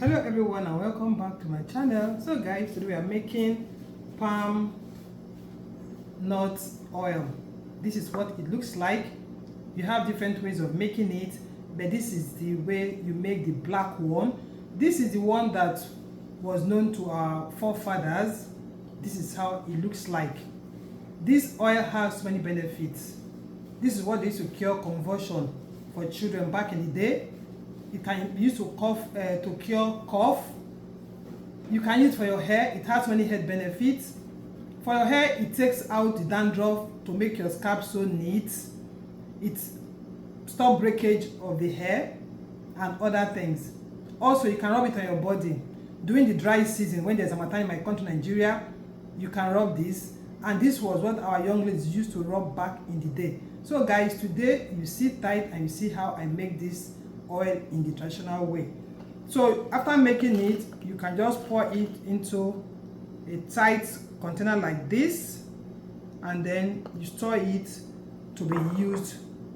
Hello everyone and welcome back to my channel. So guys, today we are making palm nut oil. This is what it looks like. You have different ways of making it, but this is the way you make the black one. This is the one that was known to our forefathers. This is how it looks like. This oil has so many benefits. This is what they used to cure convulsion for children back in the day. It can be used to cure cough. You can use it for your hair. It has many health benefits. For your hair, it takes out the dandruff to make your scalp so neat. It stops breakage of the hair and other things. Also, you can rub it on your body. During the dry season, when there's a time in my country, Nigeria, you can rub this. And this was what our young ladies used to rub back in the day. So guys, today you sit tight and you see how I make this oil in the traditional way. So after making it, you can just pour it into a tight container like this, and then you store it to be used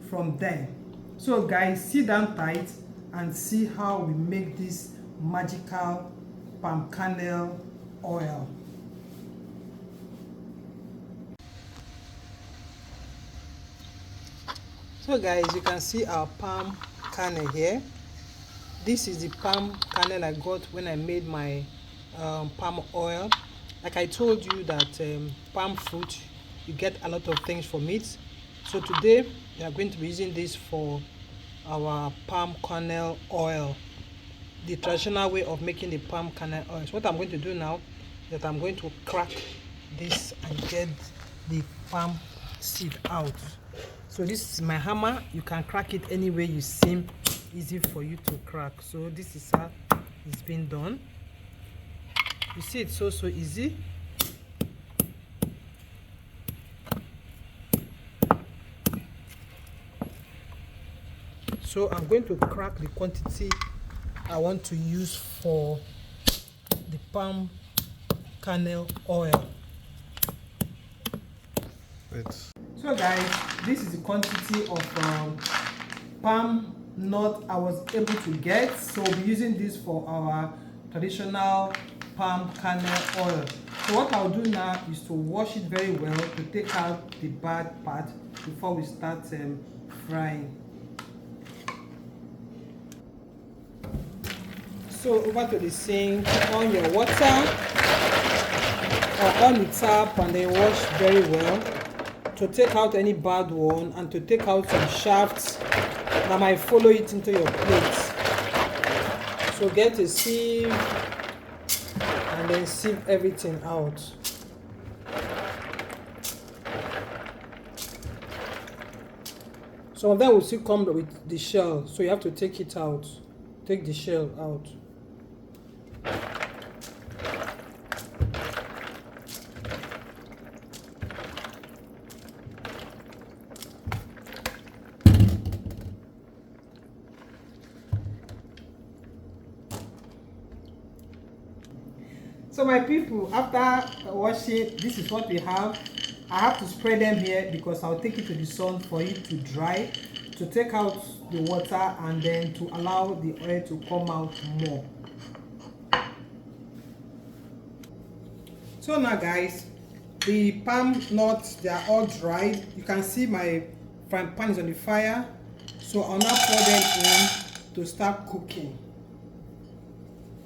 from there. So guys, sit down tight and see how we make this magical palm kernel oil. So guys, you can see our palm kernel here. This is the palm kernel I got when I made my palm oil. Like I told you that palm fruit, you get a lot of things from it. So today we are going to be using this for our palm kernel oil, the traditional way of making the palm kernel oil. So what I'm going to do now is that I'm going to crack this and get the palm seed out. So this is my hammer. You can crack it any way you seem easy for you to crack. So this is how it's been done. You see, it's so easy. So I'm going to crack the quantity I want to use for the palm kernel oil. So guys, this is the quantity of palm nut I was able to get. So we'll be using this for our traditional palm kernel oil. So what I'll do now is to wash it very well to take out the bad part before we start frying. So over to the sink, on your water or on the tap, and then wash very well to take out any bad one and to take out some shafts that might follow it into your plate. So get a sieve and then sieve everything out. Some of them will still come with the shell, so you have to take it out. Take the shell out. So my people, after washing, this is what we have. I have to spread them here because I'll take it to the sun for it to dry, to take out the water and then to allow the oil to come out more. So now guys, the palm nuts, they are all dried. You can see my frying pan is on the fire. So I'll now pour them in to start cooking.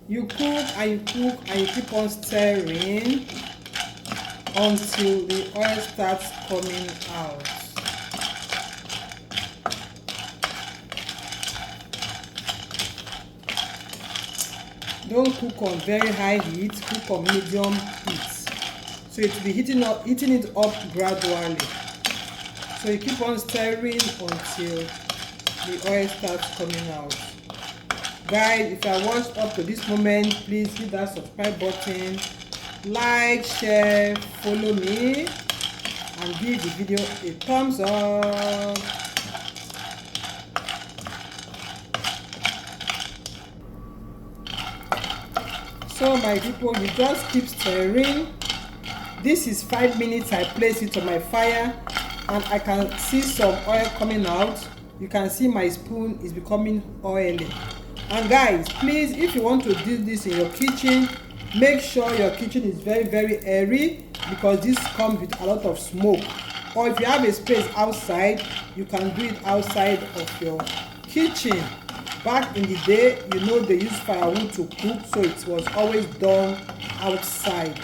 You cook and you cook and you keep on stirring until the oil starts coming out. Don't cook on very high heat, cook on medium heat. So it will be heating it up gradually. So you keep on stirring until the oil starts coming out. Guys, if you are watched up to this moment, please hit that subscribe button, like, share, follow me, and give the video a thumbs up. So my people, you just keep stirring. This is 5 minutes. I place it on my fire and I can see some oil coming out. You can see my spoon is becoming oily. And guys, please, if you want to do this in your kitchen, make sure your kitchen is very, very airy, because this comes with a lot of smoke. Or if you have a space outside, you can do it outside of your kitchen. Back in the day, you know, they used firewood to cook, so it was always done outside.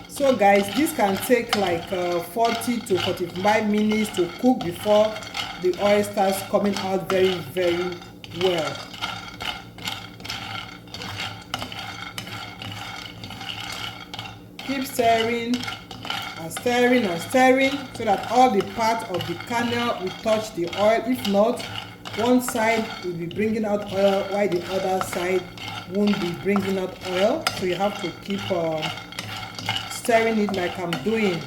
So guys, this can take like 40 to 45 minutes to cook before the oil starts coming out very, very well. Keep stirring and stirring and stirring so that all the part of the kernel will touch the oil. If not, one side will be bringing out oil while the other side won't be bringing out oil. So you have to keep stirring it like I'm doing.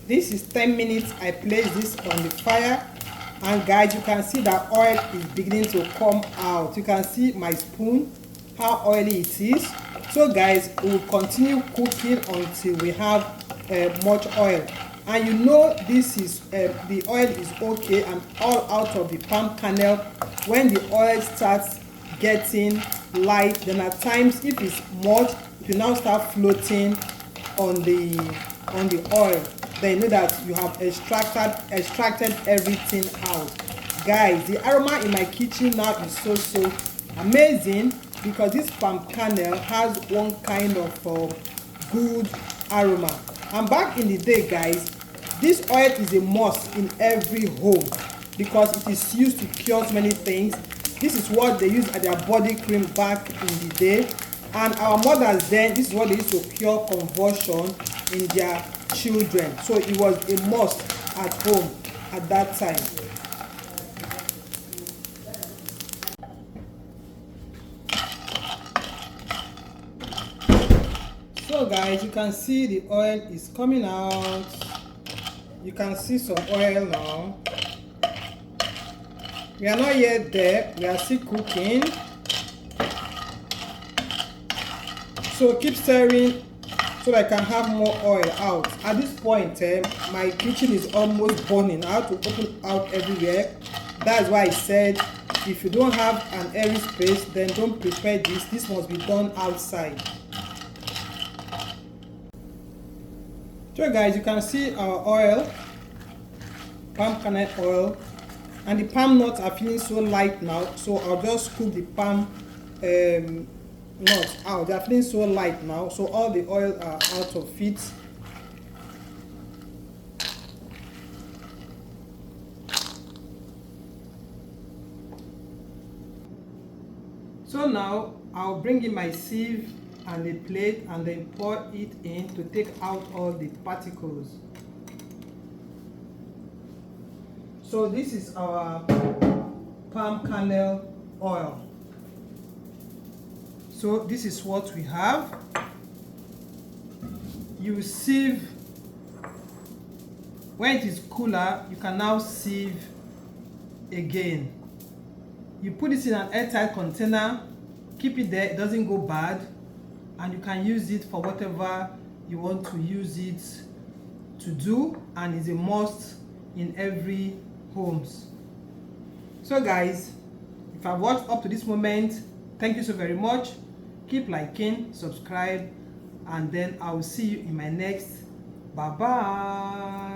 This is 10 minutes I place this on the fire, and guys, you can see that oil is beginning to come out. You can see my spoon, how oily it is. So guys, we will continue cooking until we have much oil. And you know, this is the oil is okay and all out of the palm kernel. When the oil starts getting light, then at times, if it's much, it will now start floating on the oil. Then you know that you have extracted everything out. Guys, the aroma in my kitchen now is so amazing, because this palm kernel has one kind of good aroma. And back in the day, guys, this oil is a must in every home, because it is used to cure many things. This is what they use as their body cream back in the day, and our mothers then, this is what they used to cure convulsion in their children. So it was a must at home at that time. So guys, you can see the oil is coming out. You can see some oil now. We are not yet there, we are still cooking. So keep stirring so that I can have more oil out. At this point, my kitchen is almost burning. I have to open out everywhere. That's why I said, if you don't have an airy space, then don't prepare this. This must be done outside. So guys, you can see our oil, palm kernel oil, and the palm nuts are feeling so light now. So I'll just scoop the palm nuts out. They are feeling so light now, so all the oil are out of it. So now I'll bring in my sieve and a plate and then pour it in to take out all the particles. So this is our palm kernel oil. So this is what we have. You sieve. When it is cooler, you can now sieve again. You put this in an airtight container, keep it there, it doesn't go bad, and you can use it for whatever you want to use it to do, and is a must in every homes. So guys, if I've watched up to this moment, thank you so very much. Keep liking, subscribe, and then I will see you in my next. Bye bye.